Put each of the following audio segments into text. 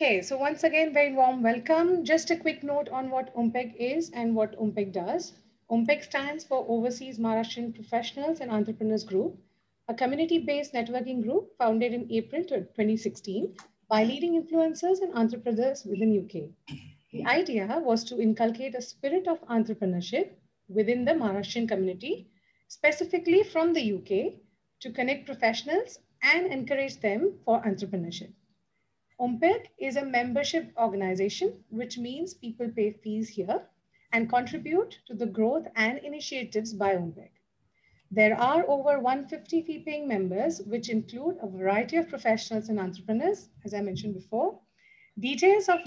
Okay, so once again, very warm welcome. Just a quick note on what OMPEG is and what OMPEG does. OMPEG stands for Overseas Maharashtrian Professionals and Entrepreneurs Group, a community-based networking group founded in April 2016 by leading influencers and entrepreneurs within UK. The idea was to inculcate a spirit of entrepreneurship within the Maharashtrian community, specifically from the UK, to connect professionals and encourage them for entrepreneurship. OMPEG is a membership organization, which means people pay fees here and contribute to the growth and initiatives by OMPEG. There are over 150 fee-paying members, which include a variety of professionals and entrepreneurs, as I mentioned before. Details of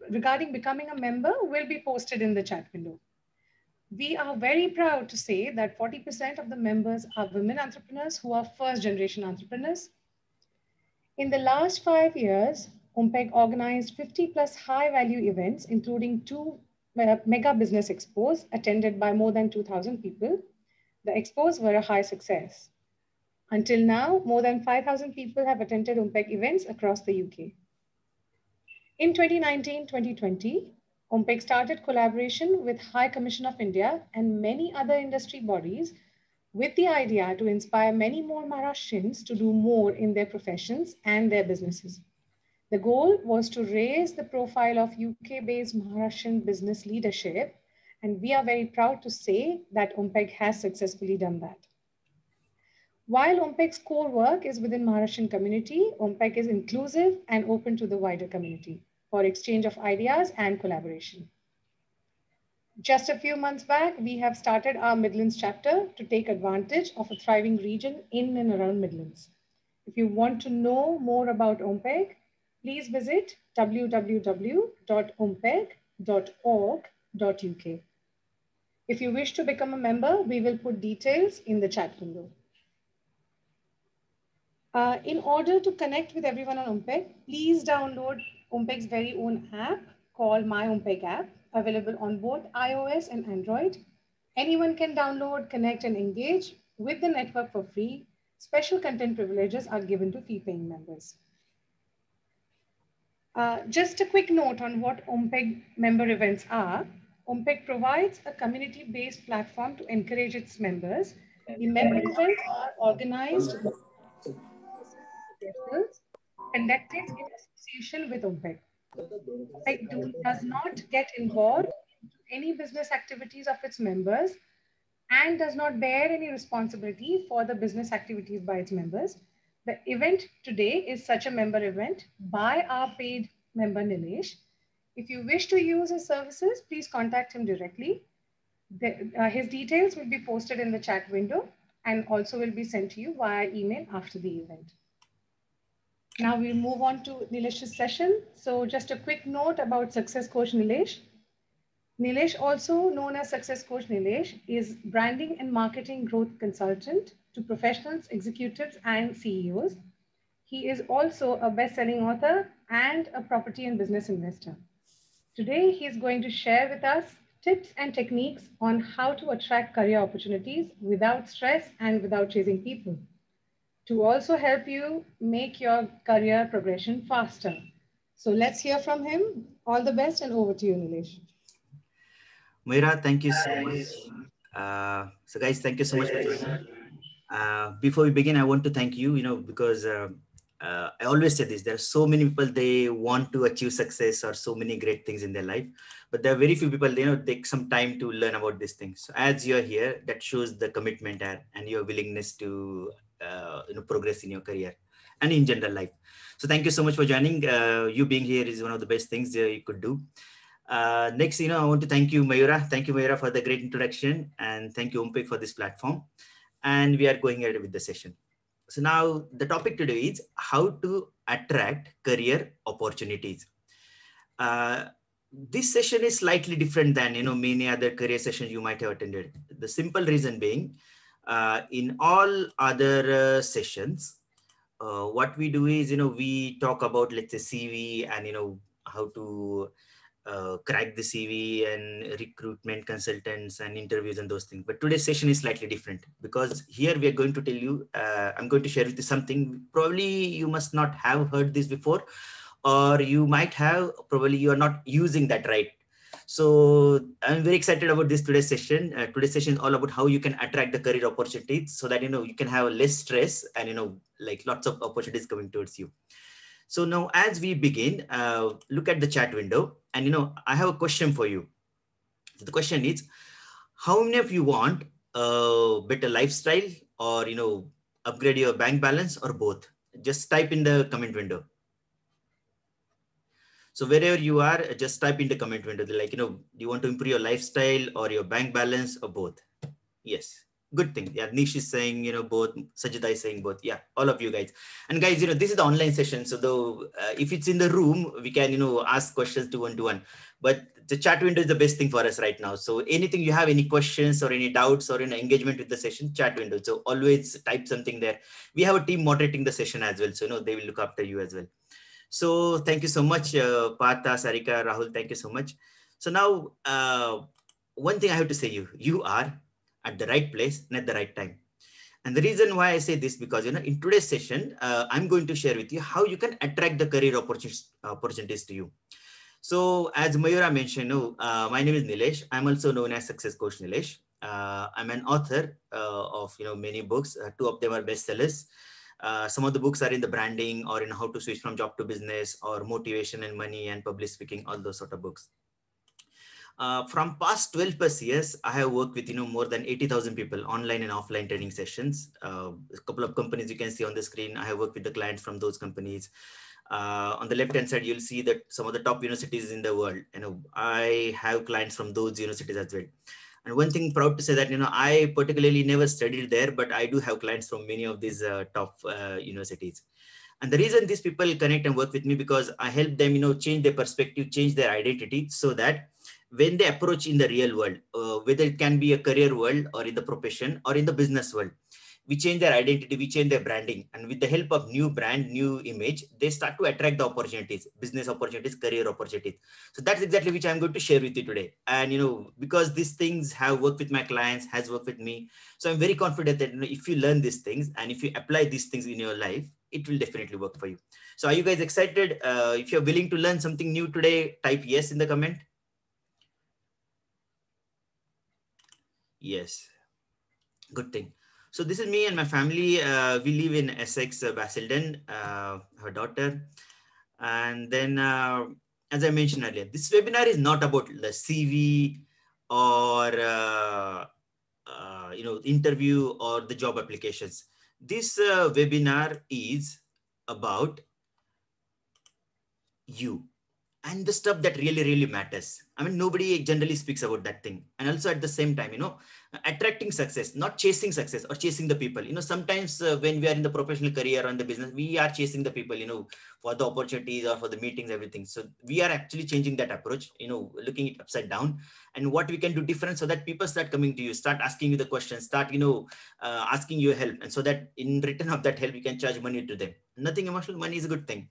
regarding becoming a member will be posted in the chat window. We are very proud to say that 40% of the members are women entrepreneurs who are first-generation entrepreneurs. In the last 5 years, OMPEG organized 50 plus high-value events, including two mega business expos attended by more than 2,000 people. The expos were a high success. Until now, more than 5,000 people have attended OMPEG events across the UK. In 2019-2020, OMPEG started collaboration with High Commission of India and many other industry bodies with the idea to inspire many more Maharashtrians to do more in their professions and their businesses. The goal was to raise the profile of UK-based Maharashtrian business leadership, and we are very proud to say that OMPEG has successfully done that. While OMPEG's core work is within Maharashtrian community, OMPEG is inclusive and open to the wider community for exchange of ideas and collaboration. Just a few months back, we have started our Midlands chapter to take advantage of a thriving region in and around Midlands. If you want to know more about OMPEG, please visit www.ompeg.org.uk. If you wish to become a member, we will put details in the chat window. In order to connect with everyone on OMPEG, please download OMPEG's very own app called My OMPEG app, available on both iOS and Android. Anyone can download, connect, and engage with the network for free. Special content privileges are given to fee-paying members. Just a quick note on what OMPEG member events are. OMPEG provides a community-based platform to encourage its members. The member events are organized conducted in association with OMPEG. OMPEG does not get involved in any business activities of its members and does not bear any responsibility for the business activities by its members. The event today is such a member event by our paid member Nilesh. If you wish to use his services, please contact him directly. His details will be posted in the chat window and also will be sent to you via email after the event. Now we'll move on to Nilesh's session. So just a quick note about Success Coach Nilesh. Nilesh, also known as Success Coach Nilesh, is branding and marketing growth consultant to professionals, executives, and CEOs. He is also a best-selling author and a property and business investor. Today, he is going to share with us tips and techniques on how to attract career opportunities without stress and without chasing people, to also help you make your career progression faster. So let's hear from him. All the best and over to you, Nilesh. Mayura, thank you so much. So guys, thank you so much for joining. Before we begin, I want to thank you, because I always say this, there are so many people, they want to achieve success or so many great things in their life, but there are very few people, take some time to learn about these things. So as you're here, that shows the commitment and your willingness to progress in your career and in general life. So thank you so much for joining. You being here is one of the best things you could do. Next, I want to thank you, Mayura. Thank you, Mayura, for the great introduction, and thank you, OMPEG, for this platform. And we are going ahead with the session. So now the topic today is how to attract career opportunities. This session is slightly different than many other career sessions you might have attended. The simple reason being, in all other sessions, what we do is we talk about, let's say, CV and how to crack the CV and recruitment consultants and interviews and those things. But today's session is slightly different because here we are going to tell you, I'm going to share with you something probably you must not have heard this before, or you might have, probably you are not using that right. So I'm very excited about this today's session. Today's session is all about how you can attract the career opportunities so that, you can have less stress and, like lots of opportunities coming towards you. So now as we begin, look at the chat window and, I have a question for you. So the question is, how many of you want a better lifestyle or, upgrade your bank balance or both? Just type in the comment window. So wherever you are, just type in the comment window. Like, do you want to improve your lifestyle or your bank balance or both? Yes. Good thing. Yeah, Nish is saying, both. Sajida is saying both. Yeah, all of you guys. And guys, this is the online session. So though, if it's in the room, we can, ask questions to one. But the chat window is the best thing for us right now. So anything you have, any questions or any doubts or any engagement with the session, chat window. So always type something there. We have a team moderating the session as well. So, they will look after you as well. So thank you so much, Partha, Sarika, Rahul. Thank you so much. So now, one thing I have to say you are at the right place and at the right time. And the reason why I say this, because, in today's session, I'm going to share with you how you can attract the career opportunities to you. So as Mayura mentioned, my name is Nilesh. I'm also known as Success Coach Nilesh. I'm an author of, many books. Two of them are bestsellers. Some of the books are in the branding or in how to switch from job to business or motivation and money and public speaking, all those sort of books. From past 12 plus years, I have worked with, more than 80,000 people online and offline training sessions. A couple of companies you can see on the screen. I have worked with the clients from those companies. On the left hand side, you'll see that some of the top universities in the world, I have clients from those universities as well. And one thing proud to say that, I particularly never studied there, but I do have clients from many of these top universities. And the reason these people connect and work with me, because I help them, change their perspective, change their identity, so that when they approach in the real world, whether it can be a career world or in the profession or in the business world, we change their identity, we change their branding. And with the help of new brand, new image, they start to attract the opportunities, business opportunities, career opportunities. So that's exactly which I'm going to share with you today. And, because these things have worked with my clients, has worked with me. So I'm very confident that, if you learn these things and if you apply these things in your life, it will definitely work for you. So are you guys excited? If you're willing to learn something new today, type yes in the comment. Yes. Good thing. So this is me and my family. We live in Essex, Basildon, her daughter. And then, as I mentioned earlier, this webinar is not about the CV or, interview or the job applications. This webinar is about you and the stuff that really, really matters. I mean, nobody generally speaks about that thing. And also at the same time, attracting success, not chasing success or chasing the people. Sometimes when we are in the professional career or in the business, we are chasing the people, for the opportunities or for the meetings, everything. So we are actually changing that approach, looking it upside down, and what we can do different so that people start coming to you, start asking you the questions, start, asking you help. And so that in return of that help, you can charge money to them. Nothing emotional, money is a good thing.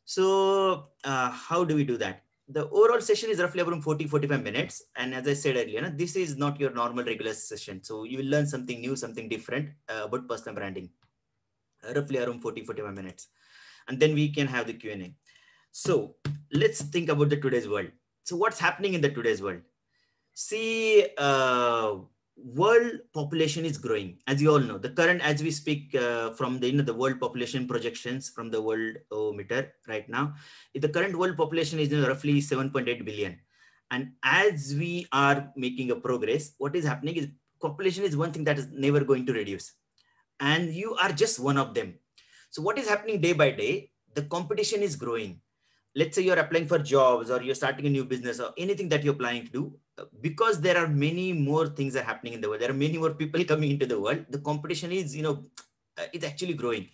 So how do we do that? The overall session is roughly around 40-45 minutes. And as I said earlier, this is not your normal regular session. So you will learn something new, something different about personal branding, roughly around 40-45 minutes. And then we can have the Q&A. So let's think about the today's world. So what's happening in the today's world? See, world population is growing, as you all know. The current, as we speak, from the the world population projections from the Worldometer right now, the current world population is roughly 7.8 billion. And as we are making a progress, what is happening is population is one thing that is never going to reduce, and you are just one of them. So what is happening day by day? The competition is growing. Let's say you're applying for jobs or you're starting a new business or anything that you're planning to do, because there are many more things are happening in the world. There are many more people coming into the world. The competition is, it's actually growing.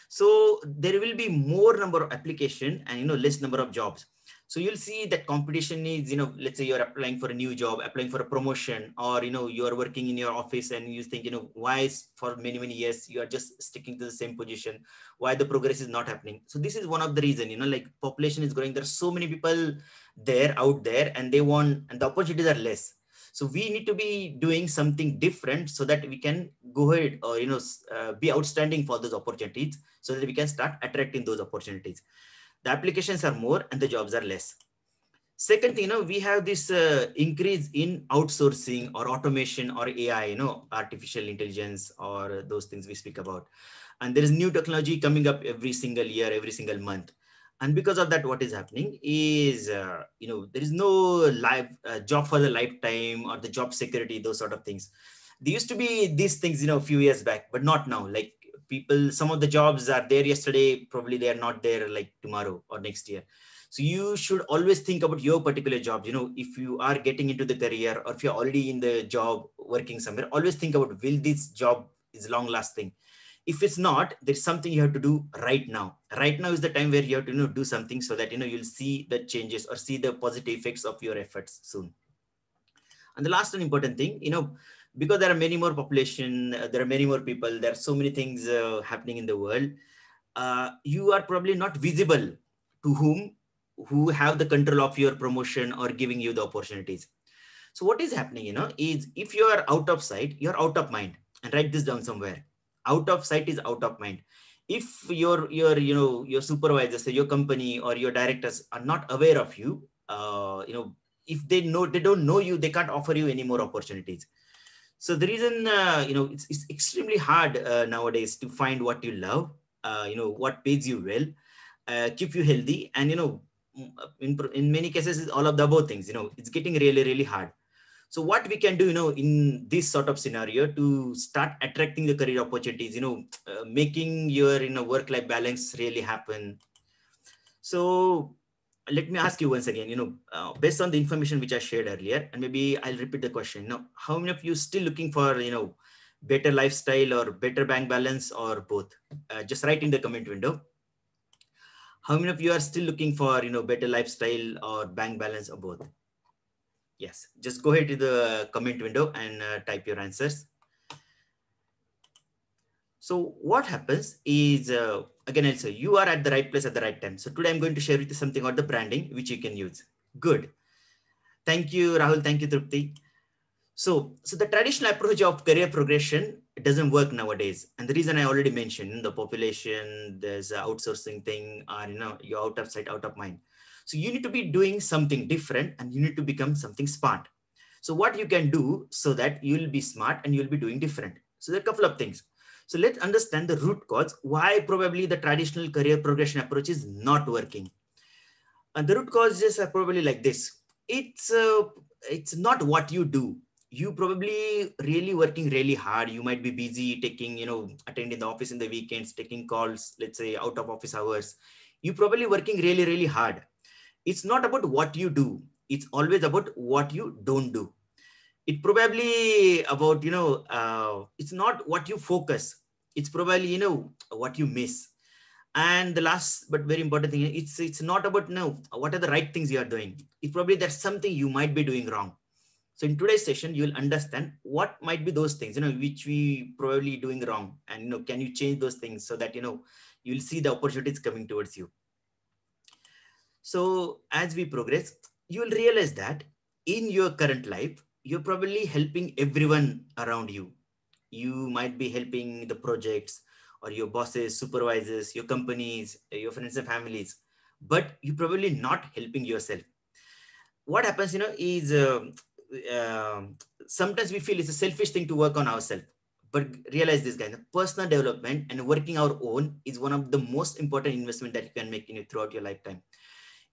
So there will be more number of application and, less number of jobs. So you'll see that competition is, let's say you're applying for a new job, applying for a promotion, or, you're working in your office and you think, why is for many, many years, you are just sticking to the same position, why the progress is not happening. So this is one of the reason, like population is growing. There's so many people there out there and and the opportunities are less. So we need to be doing something different so that we can go ahead or, be outstanding for those opportunities so that we can start attracting those opportunities. The applications are more and the jobs are less. Second thing, we have this increase in outsourcing or automation or AI, artificial intelligence or those things we speak about. And there is new technology coming up every single year, every single month. And because of that, what is happening is, there is no live job for the lifetime or the job security, those sort of things. There used to be these things, a few years back, but not now. Like people, some of the jobs are there yesterday, probably they are not there like tomorrow or next year. So you should always think about your particular job. If you are getting into the career or if you're already in the job working somewhere, always think about, will this job is long lasting? If it's not, there's something you have to do right now. Right now is the time where you have to do something so that you'll see the changes or see the positive effects of your efforts soon. And the last and important thing, because there are many more population, there are many more people, there are so many things happening in the world. You are probably not visible to who have the control of your promotion or giving you the opportunities. So what is happening, is if you are out of sight, you're out of mind. And write this down somewhere. Out of sight is out of mind. If your supervisors, your company or your directors are not aware of you, if they don't know you, they can't offer you any more opportunities. So the reason, it's extremely hard nowadays to find what you love, what pays you well, keep you healthy, and in many cases, it's all of the above things. It's getting really, really hard. So what we can do, in this sort of scenario to start attracting the career opportunities, making your work-life balance really happen. So let me ask you once again, based on the information which I shared earlier, and maybe I'll repeat the question. How many of you still looking for, better lifestyle or better bank balance or both? Just write in the comment window. How many of you are still looking for, better lifestyle or bank balance or both? Yes, just go ahead to the comment window and type your answers. So what happens is, again, I'll say you are at the right place at the right time. So today I'm going to share with you something about the branding, which you can use. Good. Thank you, Rahul. Thank you, Trupti. So the traditional approach of career progression doesn't work nowadays. And the reason I already mentioned, the population, there's an outsourcing thing, or, you're out of sight, out of mind. So you need to be doing something different and you need to become something smart. So what you can do so that you'll be smart and you'll be doing different. So there are a couple of things. So let's understand the root cause, why probably the traditional career progression approach is not working. And the root causes are probably like this. It's not what you do. You probably really working really hard. You might be busy taking, attending the office in the weekends, taking calls, let's say out of office hours. You probably working really, really hard. It's not about what you do. It's always about what you don't do. It probably about, it's not what you focus. It's probably, what you miss. And the last but very important thing, it's not about what are the right things you are doing. It's probably there's something you might be doing wrong. So in today's session, you'll understand what might be those things, which we probably doing wrong. And, can you change those things so that, you'll see the opportunities coming towards you. So as we progress, you'll realize that in your current life, you're probably helping everyone around you. You might be helping the projects or your bosses, supervisors, your companies, your friends and families, but you're probably not helping yourself. What happens, is sometimes we feel it's a selfish thing to work on ourselves. But realize this, guys, personal development and working our own is one of the most important investment that you can make throughout your lifetime.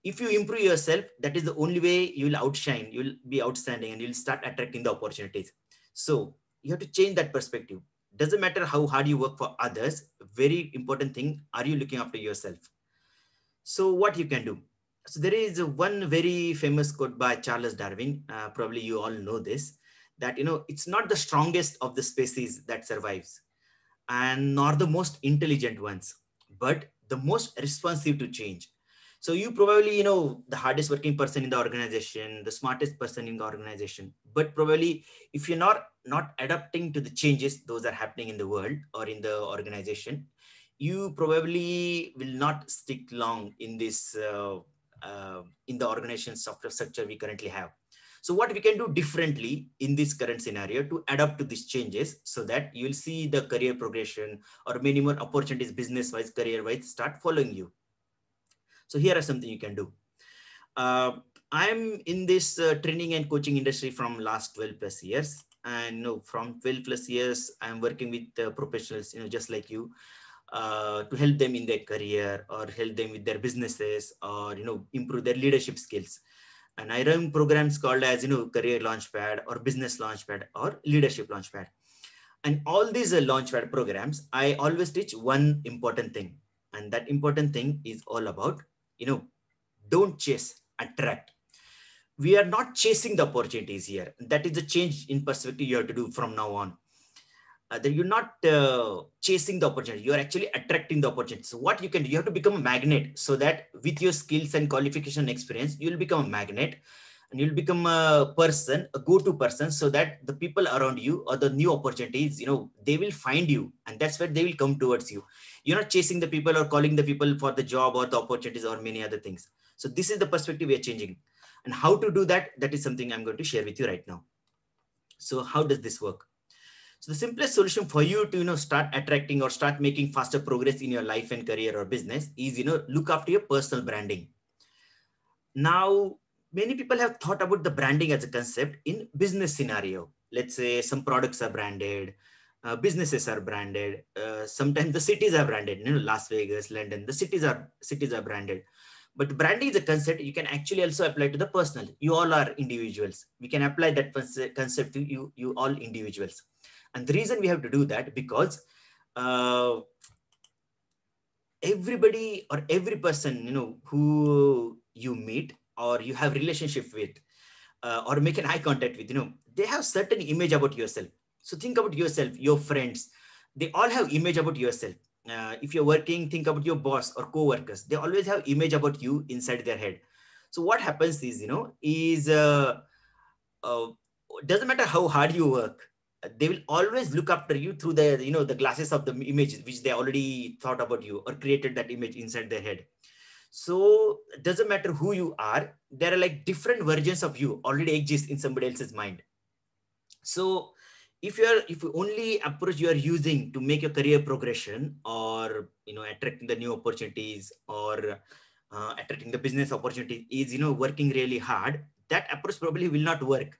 If you improve yourself, that is the only way you will outshine, you'll be outstanding, and you'll start attracting the opportunities. So you have to change that perspective. Doesn't matter how hard you work for others. Very important thing, are you looking after yourself? So what you can do? So there is one very famous quote by Charles Darwin. Probably you all know this, that, it's not the strongest of the species that survives, and nor the most intelligent ones, but the most responsive to change. So you probably, the hardest working person in the organization, the smartest person in the organization, but probably if you're not adapting to the changes, those are happening in the world or in the organization, you probably will not stick long in this, in the organization software structure we currently have. So what we can do differently in this current scenario to adapt to these changes so that you'll see the career progression or many more opportunities business-wise, career-wise start following you. So here are something you can do. I'm in this training and coaching industry from last 12 plus years. And from 12 plus years, I'm working with professionals, just like you, to help them in their career or help them with their businesses or, improve their leadership skills. And I run programs called as, career launchpad or business launchpad or leadership launchpad. And all these launchpad programs, I always teach one important thing. And that important thing is all about, don't chase, attract. We are not chasing the opportunities here. That is the change in perspective you have to do from now on. That you're not chasing the opportunity, you're actually attracting the opportunity. So what you can do, you have to become a magnet, so that with your skills and qualification experience, you'll become a magnet and you'll become a person, a go-to person, so that the people around you or the new opportunities, they will find you, and that's where they will come towards you. You're not chasing the people or calling the people for the job or the opportunities or many other things. So this is the perspective we are changing. And how to do that, that is something I'm going to share with you right now. So how does this work? So the simplest solution for you to start attracting or start making faster progress in your life and career or business is look after your personal branding. Now, many people have thought about the branding as a concept in business scenario. Let's say some products are branded, businesses are branded. Sometimes the cities are branded. Las Vegas, London. The cities are branded. But branding is a concept you can actually also apply to the personal. You all are individuals. We can apply that concept to you all individuals. And the reason we have to do that, because everybody or every person, who you meet or you have relationship with or make an eye contact with, they have certain image about yourself. So think about yourself, your friends, they all have image about yourself. If you're working, think about your boss or co-workers. They always have image about you inside their head. So what happens is, doesn't matter how hard you work, they will always look after you through the glasses of the images which they already thought about you or created that image inside their head. So it doesn't matter who you are, there are like different versions of you already exist in somebody else's mind. So if you only approach you are using to make your career progression or attracting the new opportunities or attracting the business opportunity is working really hard, that approach probably will not work.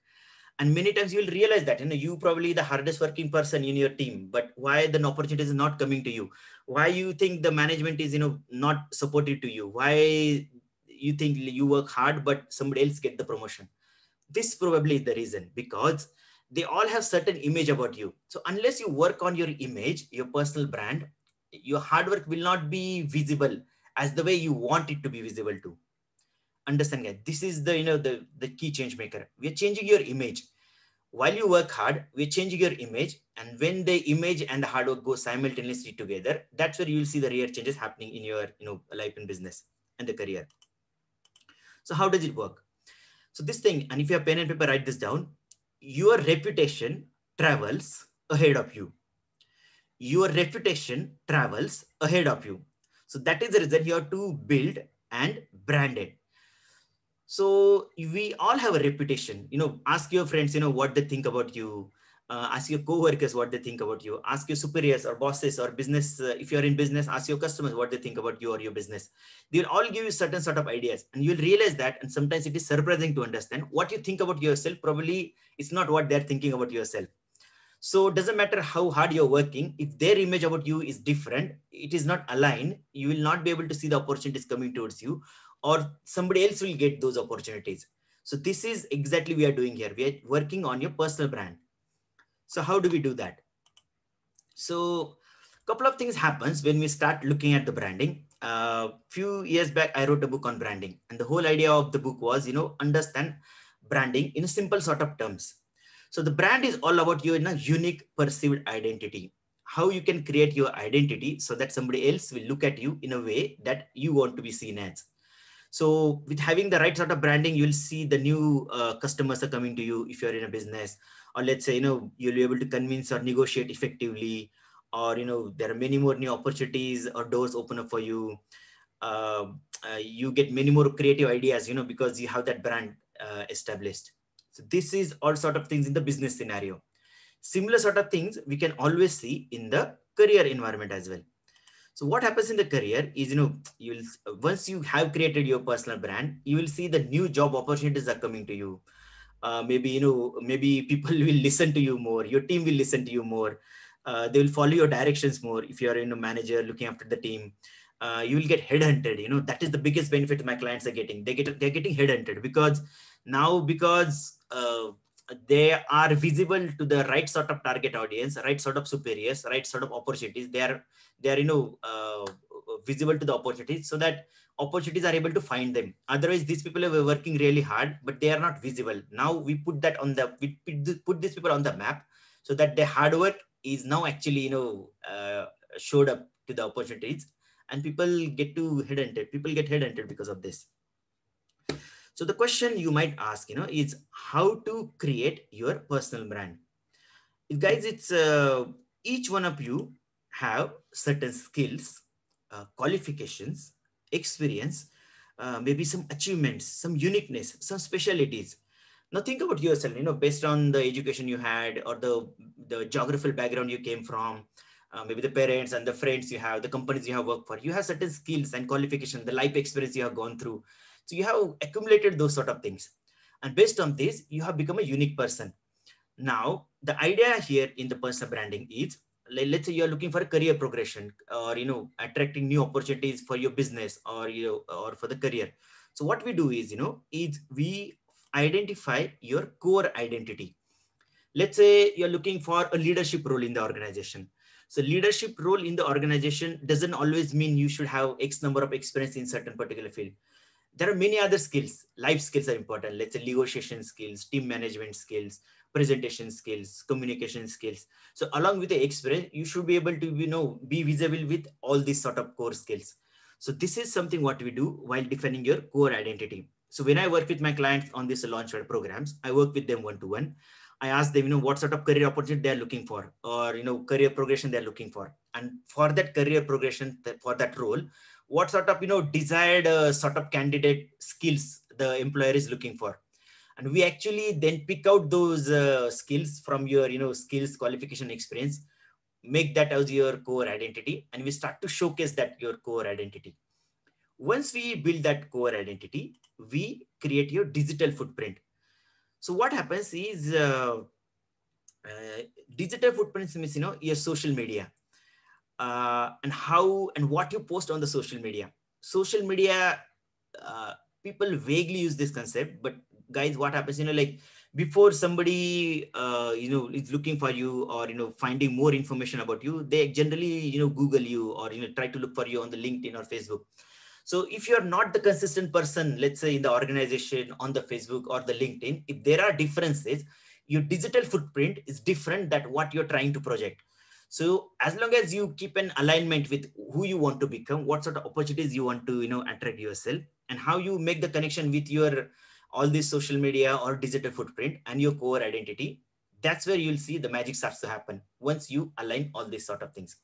And many times you will realize that you probably the hardest working person in your team, but why the opportunity is not coming to you? Why you think the management is not supportive to you? Why you think you work hard but somebody else get the promotion? This probably is the reason, because they all have certain image about you. So unless you work on your image, your personal brand, your hard work will not be visible as the way you want it to be visible to. Understand, guys? This is the key change maker. We are changing your image. While you work hard, we're changing your image. And when the image and the hard work go simultaneously together, that's where you will see the real changes happening in your life and business and the career. So how does it work? So this thing, and if you have pen and paper, write this down. Your reputation travels ahead of you. Your reputation travels ahead of you. So that is the reason you have to build and brand it. So we all have a reputation. Ask your friends, what they think about you. Ask your co-workers what they think about you. Ask your superiors or bosses or business. If you're in business, ask your customers what they think about you or your business. They'll all give you certain sort of ideas, and you'll realize that. And sometimes it is surprising to understand what you think about yourself. Probably it's not what they're thinking about yourself. So it doesn't matter how hard you're working. If their image about you is different, it is not aligned, you will not be able to see the opportunities coming towards you, or somebody else will get those opportunities. So this is exactly we are doing here. We are working on your personal brand. So how do we do that? So a couple of things happens when we start looking at the branding. Few years back, I wrote a book on branding, and the whole idea of the book was, understand branding in a simple sort of terms. So the brand is all about your unique perceived identity. How you can create your identity so that somebody else will look at you in a way that you want to be seen as. So with having the right sort of branding, you'll see the new customers are coming to you if you're in a business, or let's say, you'll be able to convince or negotiate effectively, or, there are many more new opportunities or doors open up for you. You get many more creative ideas, because you have that brand established. So this is all sort of things in the business scenario. Similar sort of things we can always see in the career environment as well. So what happens in the career is, you'll once you have created your personal brand, you will see the new job opportunities are coming to you. Maybe, maybe people will listen to you more. Your team will listen to you more. They will follow your directions more. If you are manager looking after the team, you will get headhunted. That is the biggest benefit my clients are getting. They're getting headhunted because now, because they are visible to the right sort of target audience, right sort of superiors, right sort of opportunities. They are visible to the opportunities, so that opportunities are able to find them. Otherwise, these people are working really hard, but they are not visible. Now we put that on the we put these people on the map, so that their hard work is now actually showed up to the opportunities, and people get headhunted. People get headhunted because of this. So the question you might ask, is how to create your personal brand. Guys, it's each one of you have certain skills, qualifications, experience, maybe some achievements, some uniqueness, some specialties. Now think about yourself, based on the education you had, or the geographical background you came from, maybe the parents and the friends you have, the companies you have worked for. You have certain skills and qualifications, the life experience you have gone through. So you have accumulated those sort of things. And based on this, you have become a unique person. Now, the idea here in the personal branding is, let's say you're looking for a career progression, or attracting new opportunities for your business, or or for the career. So what we do is, is we identify your core identity. Let's say you're looking for a leadership role in the organization. So leadership role in the organization doesn't always mean you should have X number of experience in certain particular field. There are many other skills. Life skills are important. Let's say negotiation skills, team management skills, presentation skills, communication skills. So along with the experience, you should be able to be visible with all these sort of core skills. So this is something what we do while defining your core identity. So when I work with my clients on these launchpad programs, I work with them one-to-one. I ask them, what sort of career opportunity they're looking for, or career progression they're looking for, and for that career progression, for that role, what sort of desired sort of candidate skills the employer is looking for. And we actually then pick out those skills from your skills, qualification, experience, make that as your core identity, and we start to showcase that your core identity. Once we build that core identity, we create your digital footprint. So what happens is, digital footprint means your social media, and how and what you post on the social media. Social media, people vaguely use this concept, but guys, what happens, like before somebody is looking for you, or finding more information about you, they generally Google you, or try to look for you on the LinkedIn or Facebook. So if you're not the consistent person, let's say in the organization, on the Facebook or the LinkedIn, if there are differences, your digital footprint is different than what you're trying to project. So as long as you keep an alignment with who you want to become, what sort of opportunities you want to attract yourself, and how you make the connection with your all this social media or digital footprint and your core identity, that's where you'll see the magic starts to happen once you align all these sort of things.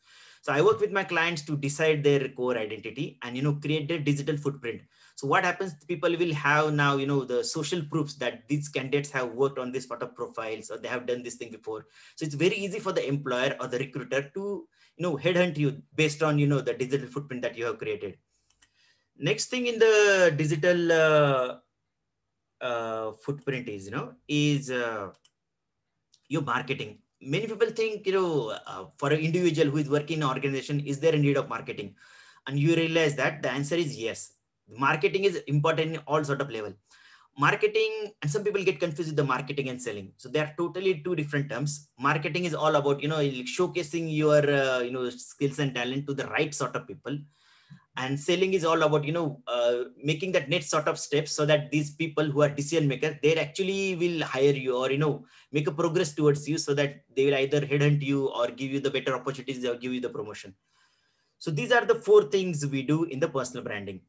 So I work with my clients to decide their core identity and create their digital footprint. So what happens, people will have now the social proofs that these candidates have worked on this sort of profiles, or they have done this thing before. So it's very easy for the employer or the recruiter to headhunt you based on the digital footprint that you have created. Next thing in the digital footprint is your marketing. Many people think, for an individual who is working in an organization, is there a need of marketing? And you realize that the answer is yes. Marketing is important in all sort of level. Marketing, and some people get confused with the marketing and selling. So they are totally two different terms. Marketing is all about, showcasing your, skills and talent to the right sort of people. And selling is all about making that next sort of steps, so that these people who are decision makers, they actually will hire you, or make a progress towards you, so that they will either headhunt you or give you the better opportunities, or give you the promotion. So these are the 4 things we do in the personal branding,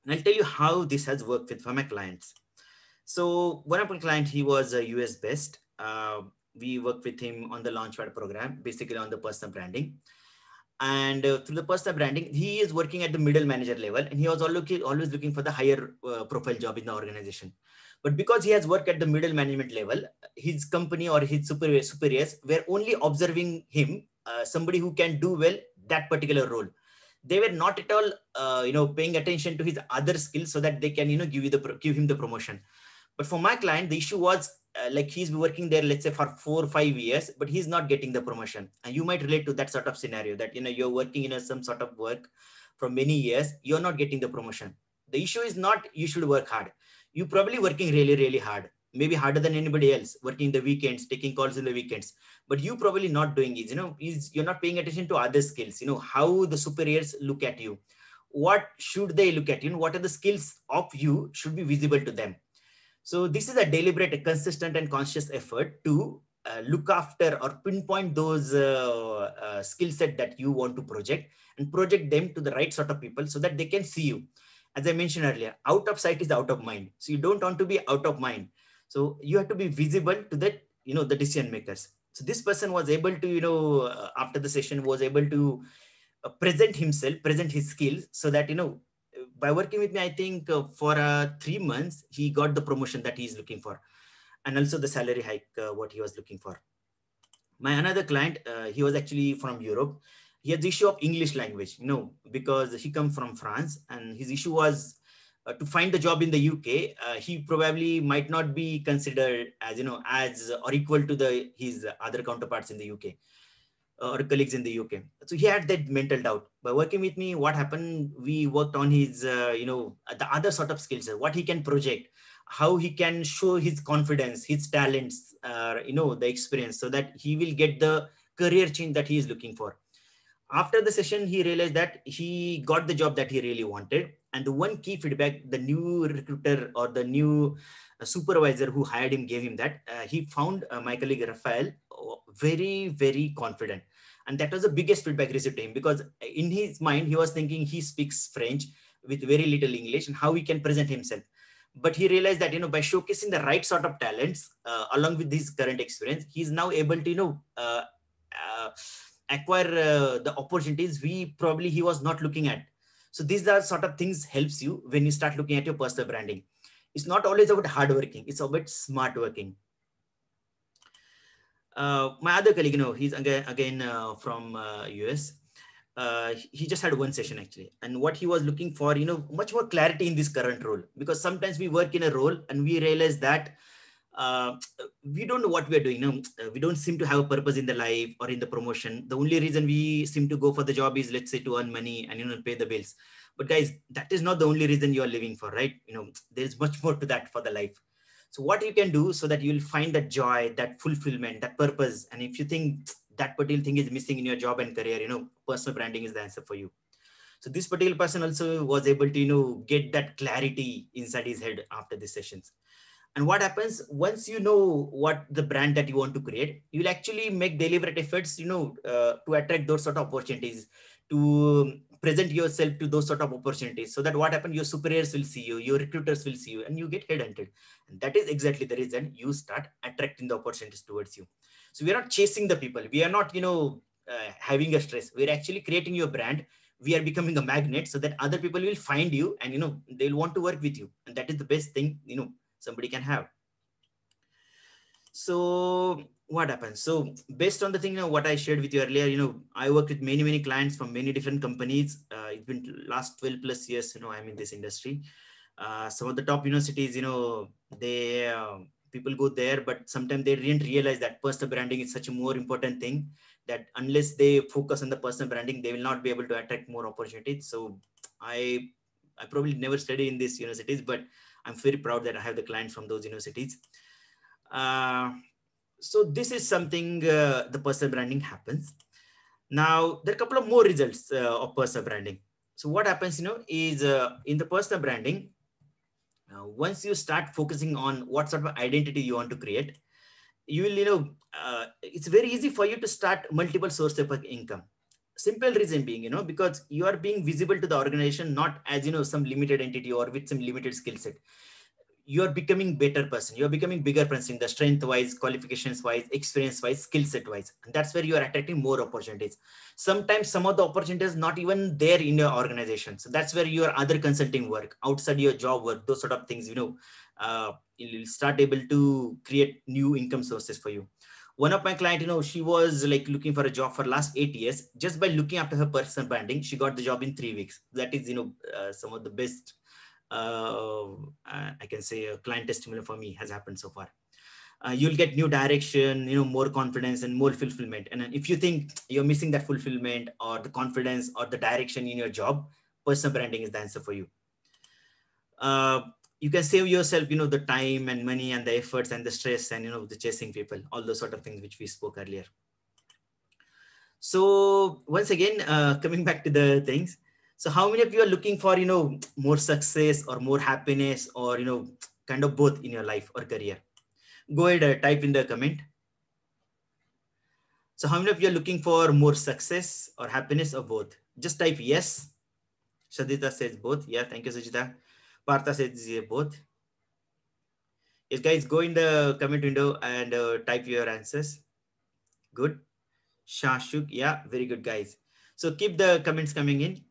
and I'll tell you how this has worked with for my clients. So one of my clients, he was a US based. We worked with him on the Launchpad program, basically on the personal branding. And through the personal branding, he is working at the middle manager level, and he was always looking for the higher profile job in the organization. But because he has worked at the middle management level, his company or his superiors were only observing him, somebody who can do well that particular role. They were not at all, paying attention to his other skills so that they can, give him the promotion. But for my client, the issue was like he's working there, let's say for 4 or 5 years, but he's not getting the promotion. And you might relate to that sort of scenario that, you're working in some sort of work for many years, you're not getting the promotion. The issue is not you should work hard. You probably working really, really hard, maybe harder than anybody else, working the weekends, taking calls in the weekends. But you probably not doing is, you're not paying attention to other skills, how the superiors look at you. What should they look at you? What are the skills of you should be visible to them? So this is a deliberate, consistent, and conscious effort to look after or pinpoint those skill set that you want to project, and project them to the right sort of people so that they can see you. As I mentioned earlier, out of sight is out of mind. So you don't want to be out of mind. So you have to be visible to the, the decision makers. So this person was able to, after the session was able to present himself, present his skills so that, by working with me, I think for 3 months, he got the promotion that he's looking for, and also the salary hike, what he was looking for. My another client, he was actually from Europe. He had the issue of English language, because he come from France, and his issue was to find the job in the UK. He probably might not be considered as, as or equal to his other counterparts in the UK or colleagues in the UK. So he had that mental doubt. By working with me, what happened, we worked on his, the other sort of skills, what he can project, how he can show his confidence, his talents, the experience, so that he will get the career change that he is looking for. After the session, he realized that he got the job that he really wanted. And the one key feedback the new recruiter or the new supervisor who hired him gave him that he found my colleague Rafael very, very confident. And that was the biggest feedback received to him, because in his mind, he was thinking he speaks French with very little English and how he can present himself. But he realized that, by showcasing the right sort of talents along with his current experience, he's now able to, acquire the opportunities he was not looking at. So these are sort of things helps you when you start looking at your personal branding. It's not always about hard working. It's about smart working. My other colleague, he's again from US. He just had one session actually. And what he was looking for, much more clarity in this current role, because sometimes we work in a role and we realize that we don't know what we're doing. We don't seem to have a purpose in the life or in the promotion. The only reason we seem to go for the job is, let's say, to earn money and, pay the bills. But guys, that is not the only reason you are living for, right? There's much more to that for the life. So what you can do so that you'll find that joy, that fulfillment, that purpose. And if you think that particular thing is missing in your job and career, personal branding is the answer for you. So this particular person also was able to, get that clarity inside his head after these sessions. And what happens once you know what the brand that you want to create, you'll actually make deliberate efforts, to attract those sort of opportunities, to present yourself to those sort of opportunities, so that what happens, your superiors will see you, your recruiters will see you, and you get headhunted. And that is exactly the reason you start attracting the opportunities towards you. So we are not chasing the people. We are not, having a stress. We're actually creating your brand. We are becoming a magnet so that other people will find you and, they'll want to work with you. And that is the best thing, somebody can have. So what happens? So based on the thing, what I shared with you earlier, I work with many, many clients from many different companies. It's been last 12 plus years, I'm in this industry. Some of the top universities, they people go there, but sometimes they didn't realize that personal branding is such a more important thing, that unless they focus on the personal branding, they will not be able to attract more opportunities. So I probably never studied in these universities, but I'm very proud that I have the clients from those universities. So this is something, the personal branding happens. Now, there are a couple of more results of personal branding. So what happens, is in the personal branding, once you start focusing on what sort of identity you want to create, you will, it's very easy for you to start multiple sources of income. Simple reason being, because you are being visible to the organization, not as, some limited entity or with some limited skill set. You are becoming better person. You are becoming bigger person, the strength wise, qualifications wise, experience wise, skill set wise. And that's where you are attracting more opportunities. Sometimes some of the opportunities not even there in your organization. So that's where your other consulting work, outside your job work, those sort of things, you'll start able to create new income sources for you. One of my client, she was like looking for a job for last 8 years. Just by looking after her personal branding, she got the job in 3 weeks. That is, some of the best, I can say, a client testimonial for me has happened so far. You'll get new direction, more confidence and more fulfillment. And then if you think you're missing that fulfillment or the confidence or the direction in your job, personal branding is the answer for you. You can save yourself, the time and money and the efforts and the stress and, the chasing people, all those sort of things which we spoke earlier. So once again, coming back to the things. So how many of you are looking for, more success or more happiness or, kind of both in your life or career? Go ahead, type in the comment. So how many of you are looking for more success or happiness or both? Just type yes. Shadita says both. Yeah, thank you, Sujita. Partha says both. Yes, guys, go in the comment window and type your answers. Good. Shashuk, yeah, very good, guys. So keep the comments coming in.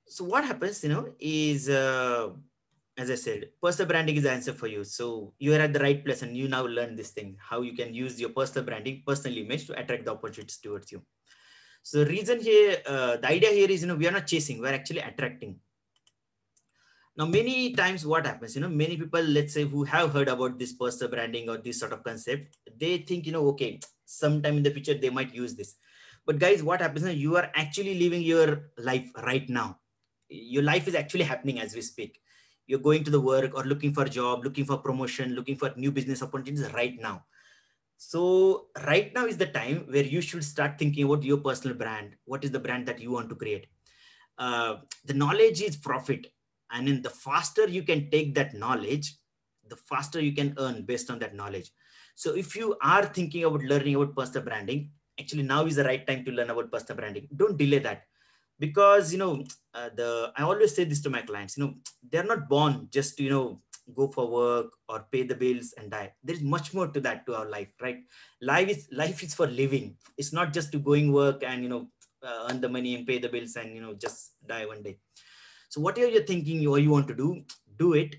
So what happens, is, as I said, personal branding is the answer for you. So you are at the right place and you now learn this thing, how you can use your personal branding, personal image to attract the opportunities towards you. So the reason here, the idea here is, we are not chasing, we're actually attracting. Now, many times what happens, many people, let's say, who have heard about this personal branding or this sort of concept, they think, okay, sometime in the future, they might use this. But guys, what happens is you are actually living your life right now. Your life is actually happening as we speak. You're going to the work or looking for a job, looking for promotion, looking for new business opportunities right now. So right now is the time where you should start thinking about your personal brand. What is the brand that you want to create? The knowledge is profit. And in the faster you can take that knowledge, the faster you can earn based on that knowledge. So if you are thinking about learning about personal branding, actually now is the right time to learn about personal branding. Don't delay that. Because, I always say this to my clients, they're not born just to, go for work or pay the bills and die. There's much more to that, to our life, right? Life is for living. It's not just to going work and, earn the money and pay the bills and, just die one day. So whatever you're thinking or you want to do it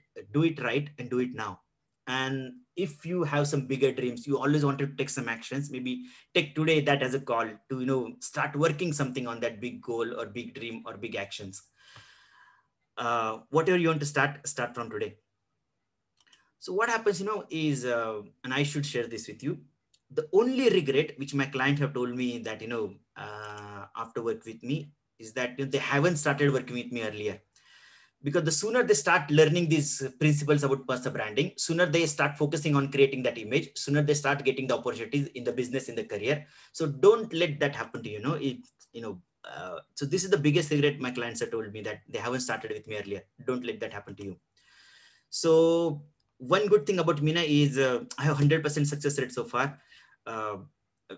right and do it now. And if you have some bigger dreams, you always want to take some actions, maybe take today that as a call to, start working something on that big goal or big dream or big actions. Whatever you want to start from today. So what happens, is, and I should share this with you. The only regret which my client have told me that, after work with me is that, they haven't started working with me earlier. Because the sooner they start learning these principles about personal branding, sooner they start focusing on creating that image, sooner they start getting the opportunities in the business, in the career. So don't let that happen to you. So this is the biggest regret my clients have told me, that they haven't started with me earlier. Don't let that happen to you. So one good thing about Mina is, I have 100% success rate so far.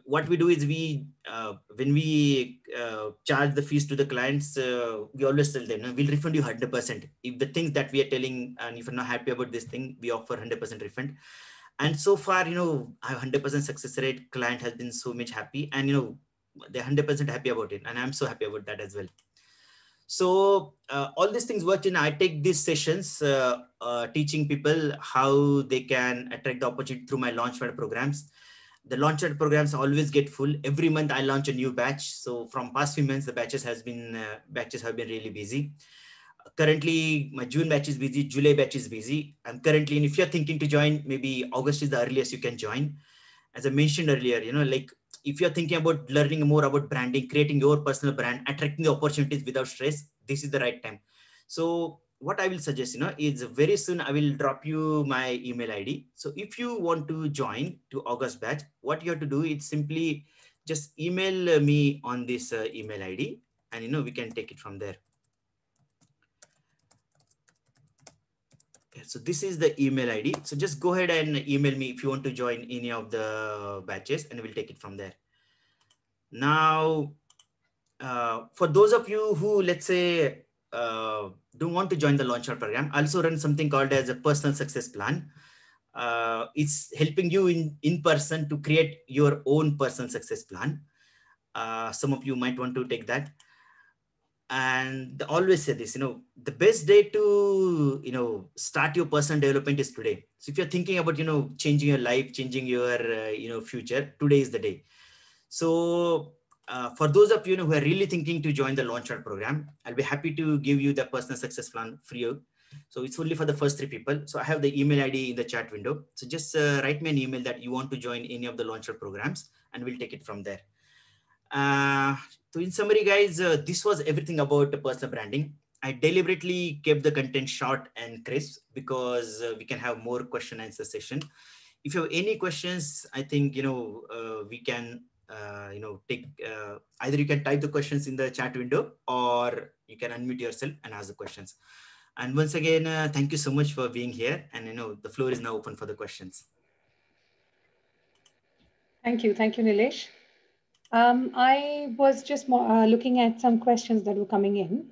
What we do is when we charge the fees to the clients, we always tell them, we'll refund you 100%. If the things that we are telling, and if you're not happy about this thing, we offer 100% refund. And so far, I have 100% success rate. Client has been so much happy, and, they're 100% happy about it. And I'm so happy about that as well. So all these things work in, I take these sessions, teaching people how they can attract the opportunity through my Launchpad programs. The Launchpad programs always get full. Every month I launch a new batch. So from past few months, the batches have been really busy. Currently, my June batch is busy. July batch is busy. I'm currently, and if you're thinking to join, maybe August is the earliest you can join. As I mentioned earlier, like if you're thinking about learning more about branding, creating your personal brand, attracting the opportunities without stress, this is the right time. So what I will suggest, is very soon I will drop you my email ID. So if you want to join to August batch, what you have to do is simply just email me on this email ID, and we can take it from there. So this is the email ID. So just go ahead and email me if you want to join any of the batches, and we'll take it from there. Now, for those of you who, let's say, don't want to join the Launchpad program, I also run something called as a personal success plan. It's helping you in person to create your own personal success plan. Some of you might want to take that. And they always say this, the best day to, start your personal development is today. So if you're thinking about, changing your life, changing your, future, today is the day. So for those of you, who are really thinking to join the Launchpad program, I'll be happy to give you the personal success plan free. So it's only for the first 3 people. So I have the email ID in the chat window. So just write me an email that you want to join any of the Launchpad programs, and we'll take it from there. So in summary, guys, this was everything about the personal branding. I deliberately kept the content short and crisp because we can have more question answer session. If you have any questions, I think, we can, take, either you can type the questions in the chat window, or you can unmute yourself and ask the questions. And once again, thank you so much for being here. And, the floor is now open for the questions. Thank you, Nilesh. I was just looking at some questions that were coming in.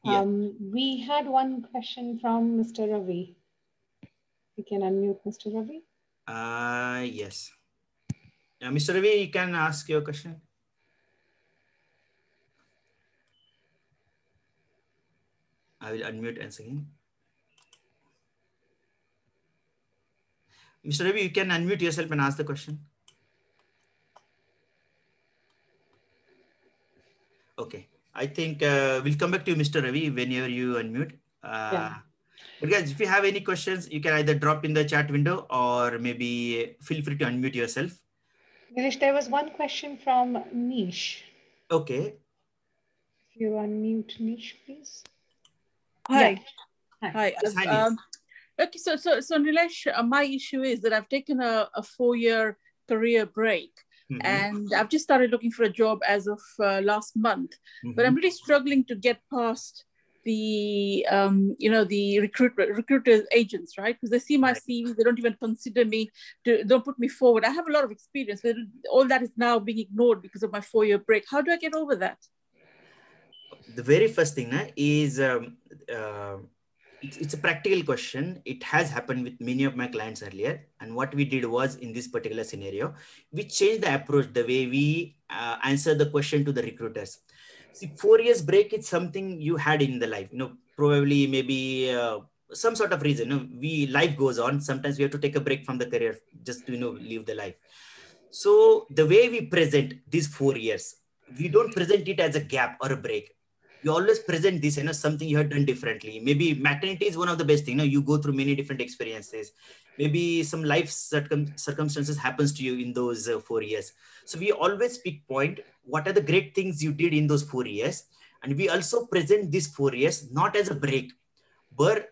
Yeah. We had one question from Mr. Ravi. You can unmute Mr. Ravi. Yes. Mr. Ravi, you can ask your question. I will unmute once again. Mr. Ravi, you can unmute yourself and ask the question. Okay. I think we'll come back to you, Mr. Ravi, whenever you unmute. Yeah. But guys, if you have any questions, you can either drop in the chat window, or maybe feel free to unmute yourself. Nilesh, there was one question from Nish. Okay. If you unmute Nish, please. Hi. Yeah. Hi. Yes, hi, Okay, so Nilesh, my issue is that I've taken a 4-year career break, and I've just started looking for a job as of last month, but I'm really struggling to get past the the recruiter agents, right? Because they see my CV, they don't even consider me, don't put me forward. I have a lot of experience, but all that is now being ignored because of my 4-year break. How do I get over that? The very first thing is it's a practical question. It has happened with many of my clients earlier. And what we did was, in this particular scenario, we changed the approach, the way we answer the question to the recruiters. See, 4 years break is something you had in the life, probably maybe some sort of reason. Life goes on. Sometimes we have to take a break from the career just to, live the life. So the way we present these 4 years, we don't present it as a gap or a break. You always present this, something you have done differently. Maybe maternity is one of the best thing. You go through many different experiences. Maybe some life circumstances happens to you in those 4 years. So we always pinpoint what are the great things you did in those 4 years. And we also present these 4 years, not as a break, but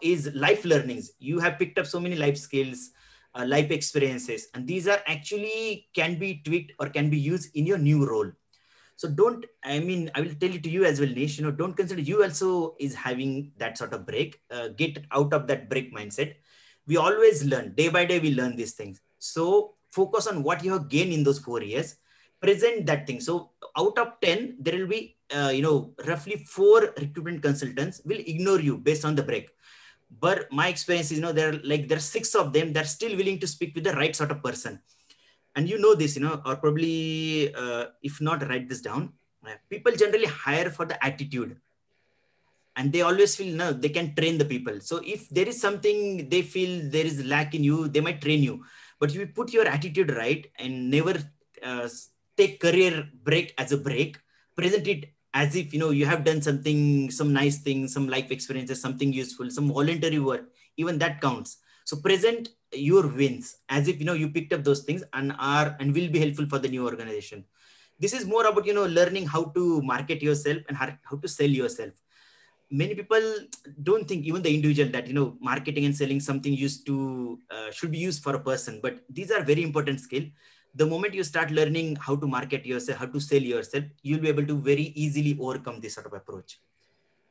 is life learnings. You have picked up so many life skills, life experiences, and these are actually can be tweaked or can be used in your new role. So I will tell it to you as well, Nish, don't consider you also is having that sort of break. Get out of that break mindset. We always learn, day by day we learn these things. So focus on what you have gained in those 4 years, present that thing. So out of 10, there will be, roughly 4 recruitment consultants will ignore you based on the break. But my experience is, there are 6 of them that are still willing to speak with the right sort of person. And this, or probably, if not, write this down. People generally hire for the attitude, and they always feel, no, they can train the people. So if there is something they feel there is lack in you, they might train you. But if you put your attitude right and never take career break as a break, present it as if, you have done something, some nice things, some life experiences, something useful, some voluntary work, even that counts. So present your wins as if, you picked up those things and will be helpful for the new organization. This is more about, learning how to market yourself and how to sell yourself. Many people don't think, even the individual, that, marketing and selling something should be used for a person, but these are very important skill. The moment you start learning how to market yourself, how to sell yourself, you'll be able to very easily overcome this sort of approach.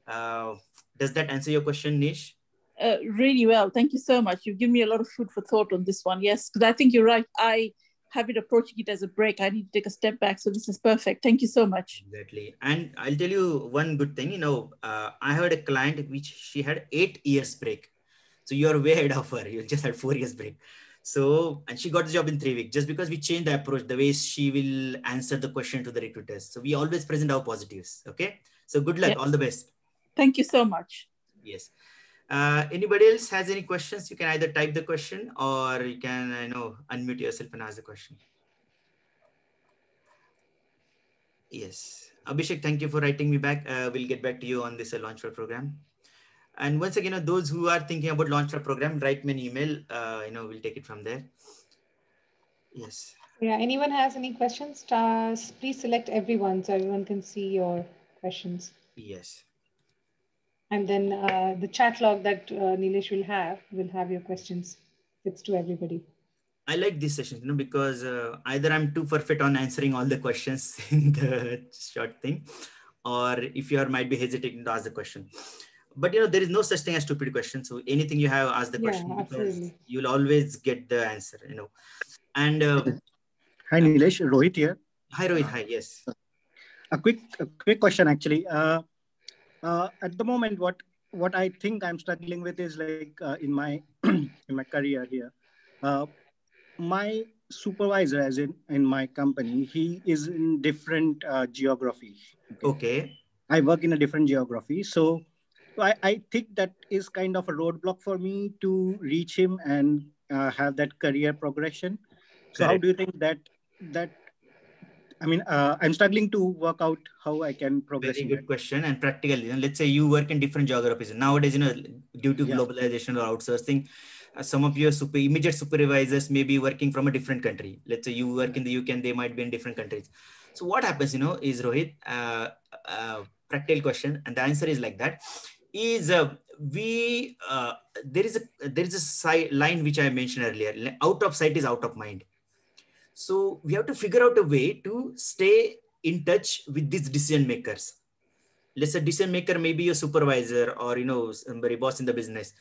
Does that answer your question, Nish? Really well. Thank you so much. You've given me a lot of food for thought on this one. Yes, because I think you're right. I have been approaching it as a break. I need to take a step back. So this is perfect. Thank you so much. Exactly. And I'll tell you one good thing. I had a client which she had 8 years break. So you're way ahead of her. You just had 4 years break. So, and she got the job in 3 weeks just because we changed the approach, the way she will answer the question to the recruiters. So we always present our positives. Okay. So good luck. All the best. Thank you so much. Yes. Anybody else has any questions? You can either type the question or you can, unmute yourself and ask the question. Yes. Abhishek, thank you for writing me back. We'll get back to you on this Launchpad program. And once again, those who are thinking about Launchpad program, write me an email. We'll take it from there. Yes. Yeah. Anyone has any questions? Please select everyone so everyone can see your questions. Yes. And then the chat log that Nilesh will have your questions. It's to everybody. I like this session, because either I'm too perfect on answering all the questions in the short thing, or if you might be hesitating to ask the question. But there is no such thing as stupid question. So anything you have, ask the question, because you'll always get the answer. And hi Nilesh, Rohit here. Hi Rohit. Hi. Yes. A quick question actually. At the moment, what I think I'm struggling with is like in my in my career here. My supervisor, as in my company, he is in different geography. Okay. I work in a different geography, so I think that is kind of a roadblock for me to reach him and have that career progression. So Correct. How do you think that? I mean, I'm struggling to work out how I can progress. Very good question. And practically, let's say you work in different geographies. Nowadays, due to globalization or outsourcing, some of your immediate supervisors may be working from a different country. Let's say you work in the UK and they might be in different countries. So what happens, is Rohit, practical question. And the answer is like that. Is there is a line which I mentioned earlier. Out of sight is out of mind. So we have to figure out a way to stay in touch with these decision makers. Let's say decision maker may be your supervisor or somebody boss in the business.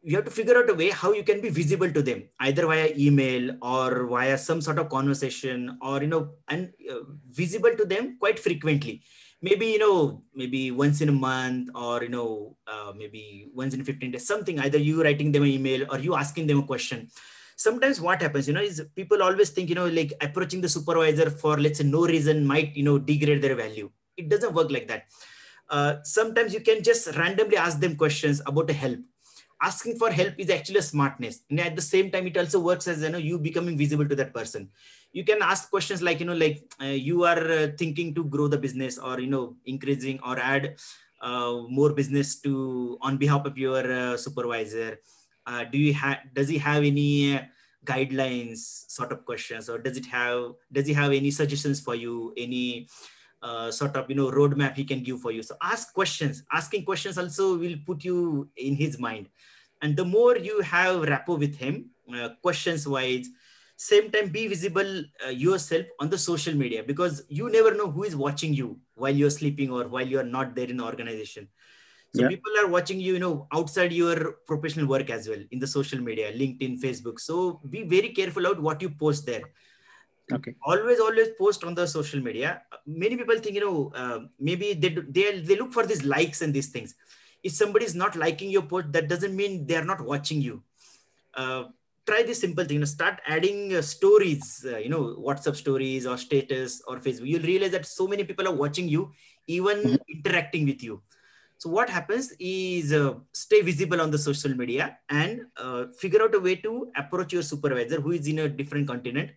You have to figure out a way how you can be visible to them, either via email or via some sort of conversation, or visible to them quite frequently. Maybe maybe once in a month, or maybe once in 15 days, something. Either you writing them an email or you asking them a question. Sometimes what happens, is people always think, like approaching the supervisor for, let's say, no reason might, degrade their value. It doesn't work like that. Sometimes you can just randomly ask them questions about a help. Asking for help is actually a smartness. And at the same time, it also works as, you becoming visible to that person. You can ask questions like, you are thinking to grow the business, or, increasing or add more business on behalf of your supervisor. Does he have any guidelines sort of questions, or does he have any suggestions for you, any sort of roadmap he can give for you? So ask questions. Asking questions also will put you in his mind, and the more you have rapport with him, questions wise, same time be visible yourself on the social media, because you never know who is watching you while you're sleeping or while you're not there in the organization. So people are watching you, outside your professional work as well, in the social media, LinkedIn, Facebook. So be very careful about what you post there. Okay. Always post on the social media. Many people think, maybe they look for these likes and these things. If somebody is not liking your post, that doesn't mean they are not watching you. Try this simple thing. Start adding stories, WhatsApp stories or status or Facebook. You'll realize that so many people are watching you, even interacting with you. So what happens is stay visible on the social media and figure out a way to approach your supervisor who is in a different continent,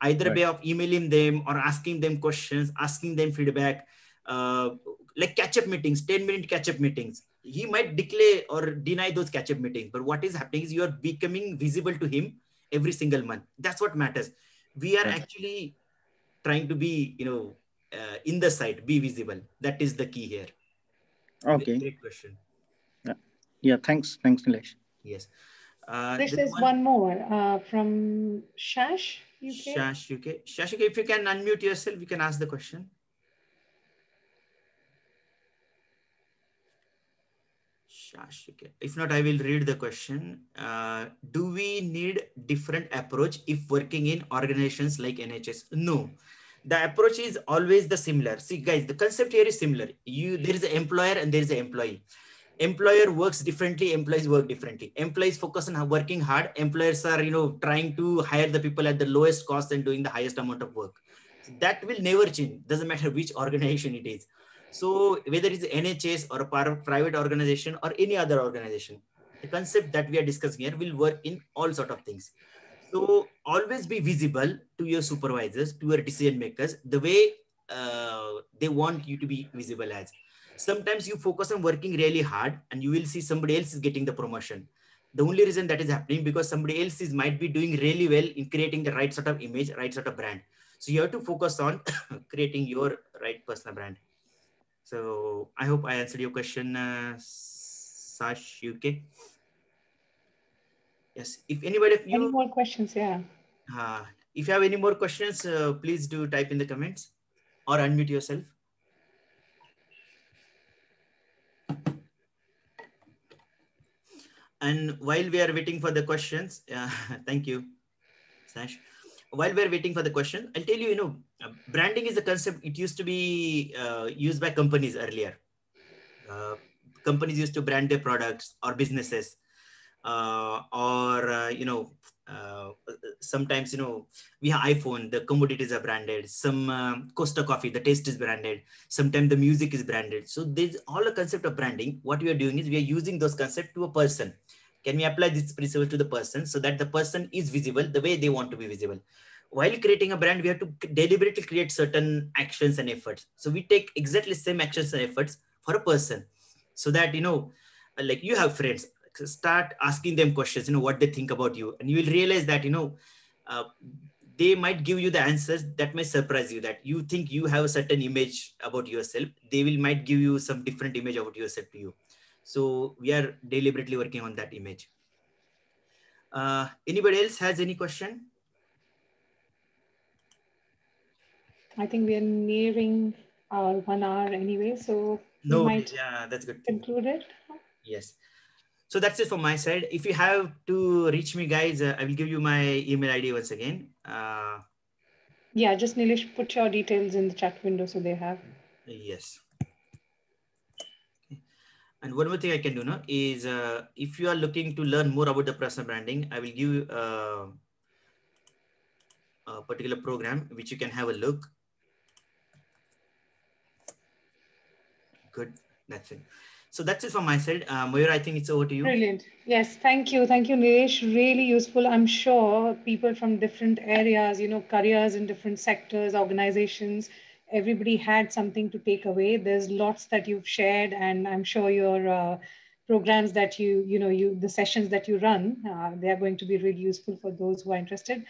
either way of emailing them or asking them questions, asking them feedback, like catch-up meetings, 10-minute catch-up meetings. He might declare or deny those catch-up meetings, but what is happening is you are becoming visible to him every single month. That's what matters. We are actually trying to be, in the site, be visible. That is the key here. Okay. Great question. Yeah. Thanks, Nilesh. Yes. There's one more from Shash UK. Shash UK. Shash UK, if you can unmute yourself, you can ask the question. Shash UK. If not, I will read the question. Do we need different approach if working in organizations like NHS? No. The approach is always the similar. See, guys, the concept here is similar. There is an employer and there is an employee. employer works differently, employees work differently. Employees focus on working hard. Employers are, trying to hire the people at the lowest cost and doing the highest amount of work. So that will never change. Doesn't matter which organization it is. So whether it's NHS or a private organization or any other organization, the concept that we are discussing here will work in all sort of things. So always be visible to your supervisors, to your decision makers, the way they want you to be visible as. Sometimes you focus on working really hard and you will see somebody else is getting the promotion. The only reason that is happening because somebody else might be doing really well in creating the right sort of image, right sort of brand. So you have to focus on creating your right personal brand. So I hope I answered your question, Sash UK. Yes. If anybody of you... Any more questions? Yeah. If you have any more questions, please do type in the comments or unmute yourself. And while we are waiting for the questions, thank you, Sash. While we're waiting for the question, I'll tell you, branding is a concept. It used to be used by companies earlier. Companies used to brand their products or businesses, sometimes, we have iPhone, the commodities are branded. Some Costa Coffee, the taste is branded. Sometimes the music is branded. So there's all a concept of branding. What we are doing is we are using those concepts to a person. Can we apply this principle to the person so that the person is visible the way they want to be visible? While creating a brand, we have to deliberately create certain actions and efforts. So we take exactly the same actions and efforts for a person so that, like you have friends, start asking them questions, what they think about you. And you will realize that, they might give you the answers that may surprise you, that you think you have a certain image about yourself. They might give you some different image about yourself to you. So we are deliberately working on that image. Anybody else has any question? I think we are nearing our 1 hour anyway, so no, we might that's good. Conclude it. Yes. So that's it from my side. If you have to reach me, guys, I will give you my email ID once again. Yeah, just Nilesh, put your details in the chat window so they have. Yes. And one more thing I can do now is if you are looking to learn more about the personal branding, I will give you a particular program which you can have a look. Good. That's it. So that's it from my side. Mayur, I think it's over to you. Brilliant. Yes, thank you. Thank you, Nilesh. Really useful. I'm sure people from different areas, careers in different sectors, organizations, everybody had something to take away. There's lots that you've shared, and I'm sure your programs that the sessions that you run, they are going to be really useful for those who are interested.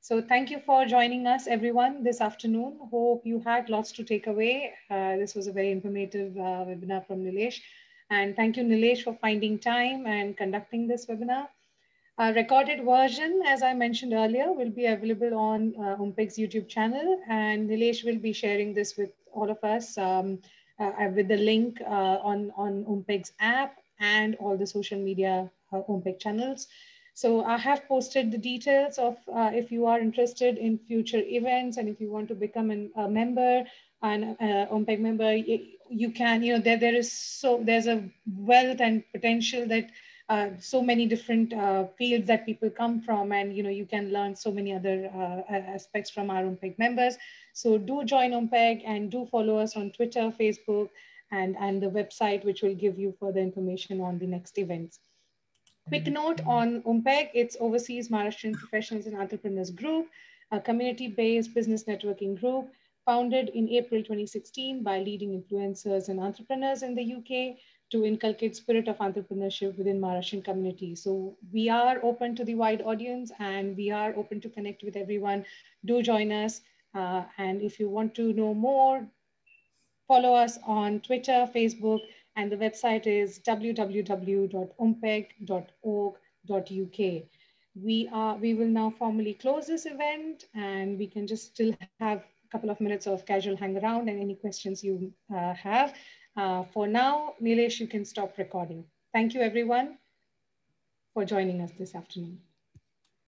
So thank you for joining us, everyone, this afternoon. Hope you had lots to take away. This was a very informative webinar from Nilesh. And thank you, Nilesh, for finding time and conducting this webinar. A recorded version, as I mentioned earlier, will be available on Umpeg's YouTube channel. And Nilesh will be sharing this with all of us with the link on Umpeg's app and all the social media Umpeg channels. So I have posted the details of if you are interested in future events and if you want to become a member, an Umpeg member, you can, there's a wealth and potential that so many different fields that people come from, and you can learn so many other aspects from our Umpeg members. So do join Umpeg and do follow us on Twitter, Facebook, and the website, which will give you further information on the next events. Quick note on Umpeg, it's Overseas Maharashtrian Professionals and Entrepreneurs Group, a community-based business networking group founded in April 2016 by leading influencers and entrepreneurs in the UK to inculcate spirit of entrepreneurship within Maharashtrian community. So we are open to the wide audience and we are open to connect with everyone. Do join us. And if you want to know more, follow us on Twitter, Facebook, and the website is www.umpeg.org.uk. We will now formally close this event, and we can just still have a couple of minutes of casual hang around and any questions you have. For now, Nilesh, you can stop recording. Thank you, everyone, for joining us this afternoon.